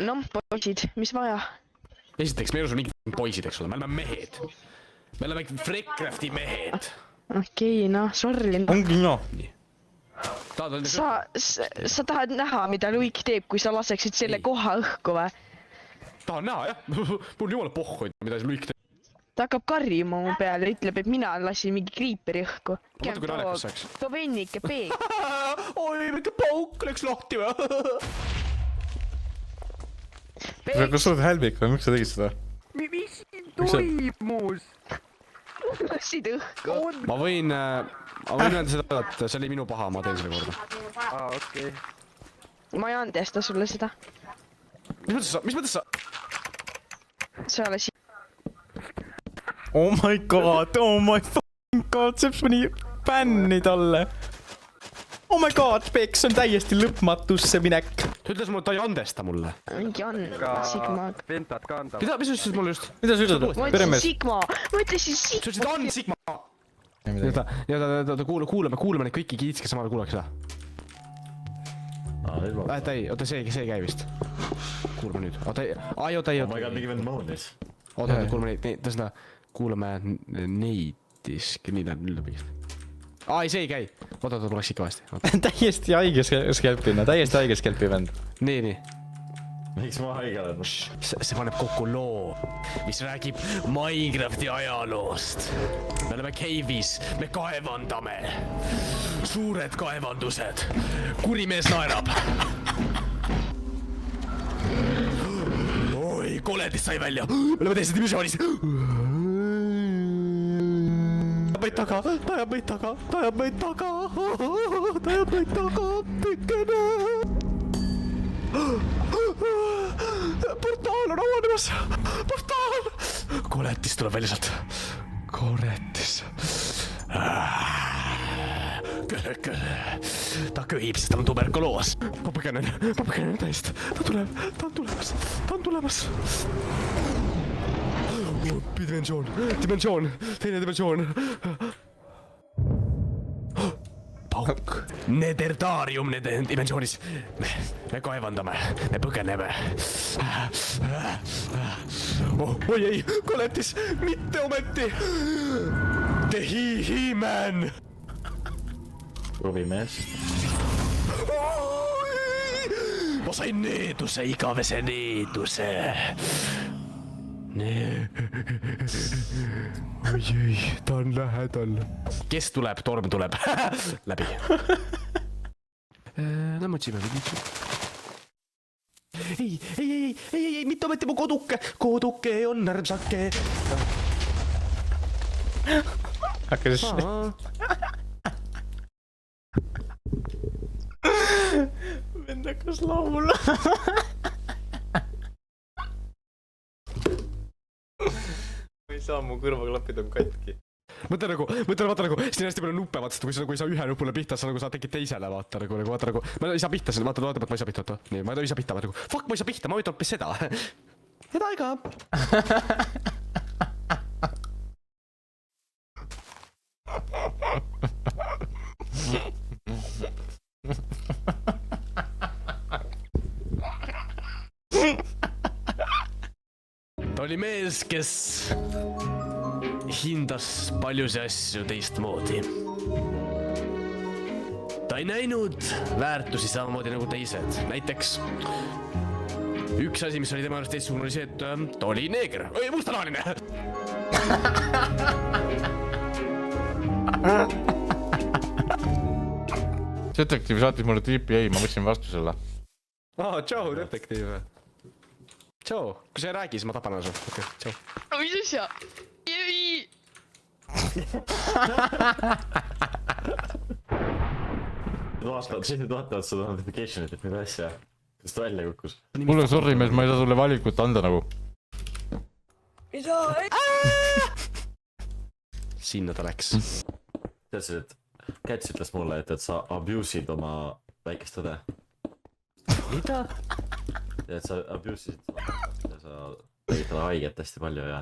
noh, poisid, mis vaja? Esiteks, me ei usu mingid poisid, eks ole, me oleme mehed. Me oleme Freecrafti mehed. Okei, noh, sorry. Ongi no. Sa tahad näha, mida Luik teeb, kui sa laseksid selle koha õhku või? Tahan näha, jah. Mul jumala pohhu, mida see Luik teeb. Ta hakkab karjuma mu peale, ütleb, et mina lasin mingi kriiperi õhku. Vaata, kui naljakas saaks. Too vennike peeg. Oi, mingi pauk läks lahti või? Kas sa oled hälbik või miks sa tegid seda? Mis siin toimus? Lasid õhku. Ma võin öelda seda, et see oli minu paha, ma teen selle korda. Okei. Ma ei andesta sulle seda. Mis mõttes sa? Sa ole siin. Oh my fucking god, see pani bänni talle. Oh my god, Peks on täiesti lõpmatusse minek. Ta ütles mulle, ta ei andesta mulle. Mingi on Sigma. Ventat ka andab. Mis sa ütlesid mulle just? Mida sa ütled? Ma ütlesin Sigma. Ma ütlesin Sigma. Sa ütlesid, on Sigma. Ja kuulame neid kõiki kiits, kes samal kuulaks seda. Oota, see ei käi vist. Kuulame nüüd. Oota, ei. Ma ei mingi vend moonis. Oota, kuulame neid, ta seda, kuulame neid isk, nii läheb nüüd lõpikest. Ei, see ei käi. Oota, tuleks ikka vahesti. Täiesti haige skelpina, täiesti haige skelpi vend. Nii. Miks ma haige olen? See paneb kokku loo, mis räägib Minecrafti ajaloost. Me oleme cave'is, me kaevandame. Suured kaevandused. Kurimees naerab. Oi, koledist sai välja. Me oleme teises dimensioonis. Ta ajab meid taga. Tükene. Portaal on avanemas. Portaal. Koletis tuleb välja sealt. Koletis. Ta köhib, sest ta on tuberkuloos. Ma põgenen täist. Ta on tulemas. Dimensioon, teine dimensioon. Pauk. Netherdaarium nende dimensioonis. Me kaevandame, me põgeneme. Oi ei, koletis, mitte ometi. The He-Man. Kruvimees. Ma sain needuse, igavese needuse. Oi, ta on lähedal. Kes tuleb? Torm tuleb. Läbi. No mõtlesime midagi. Ei, mitte ometi mu koduke. Koduke on armsake. Hakkas... Vend hakkas laulma. Ma ei saa, mu kõrvaklapid on katki. Mõtle vaata nagu, siin on hästi palju nuppe, vaata, kui sa ei saa ühe nupule pihta, sa nagu saad tekid teisele, vaata nagu, ma ei saa pihta siin, vaata, ma ei saa pihta, nii, ma ei saa pihta, vaata nagu, fuck, ma ei saa pihta, ma võin hoopis seda. Seda ei ka. Ta oli mees, kes hindas paljusid asju teistmoodi. Ta ei näinud väärtusi samamoodi nagu teised. Näiteks üks asi, mis oli tema arust teistsugune, oli see, et ta oli neeger. Oi, mustanahaline! Detektiiv saatis mulle tripi, ei, ma võtsin vastu selle. Tšau, detektiiv. Tšau, kui sa ei räägi, siis ma tapan asu. Okei, tšau. Mis asja? Ei! Teised vaatavad seda notification'it, et mida asja. Kas ta välja kukkus? Mul on sorry, mees, ma ei saa sulle valikut anda nagu. Ei saa! Sinna ta läks. Teadsid, et Cats ütles mulle, et sa abuse'id oma väikest õde. Mida? Ja et sa abuse'id ja sa tegid talle haiget hästi palju ja...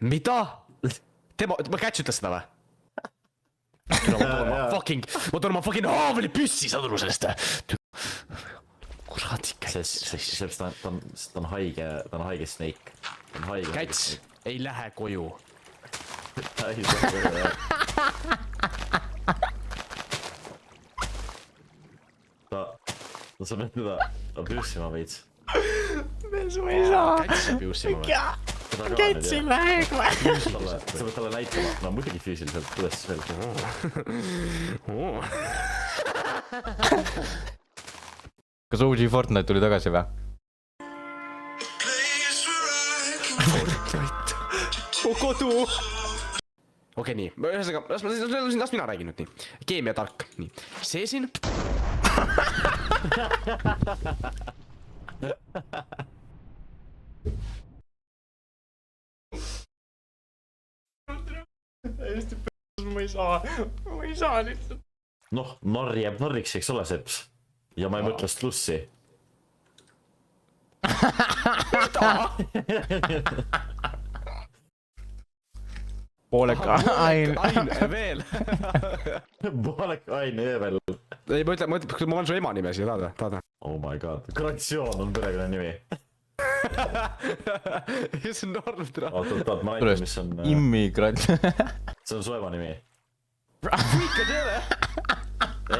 Mida? Ma Cats ütles seda või? Ma toon oma fucking haavli püssi, saad aru sellest? saadik Käts. sest ta on haige, ta on haige snake. ta on haige. Käts, ei lähe koju. ta ei saa koju, jah. sa pead teda abusima veits. Su ei saa. Käts abusima või? Käts ei lähe kohe. sa pead talle näitama, no muidugi füüsiliselt, kuidas siis veel. kas OG Fortnite tuli tagasi või? kodu. okei, nii, ühesõnaga, las mina räägin nüüd nii. Keemiatark, nii. See siin. ma ei saa lihtsalt. noh, narr jääb narriks, eks ole, Seps. ja ma ei mõtle slussi. Pooleka ain. veel. Pooleka aine veel. ei, ma ütlen, ma olen su ema nime siia, tahad või? Oh my god, Gratsioon on perekonnanimi. see on norm, tere. oota, ma näitan, mis on. Immigrant. see on su ema nimi.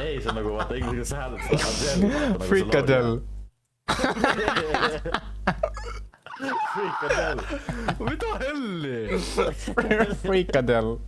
ei, see on nagu, vaata, inglise keeles hääletada. Frikadell. Frikadell. mida helli? Frikadell.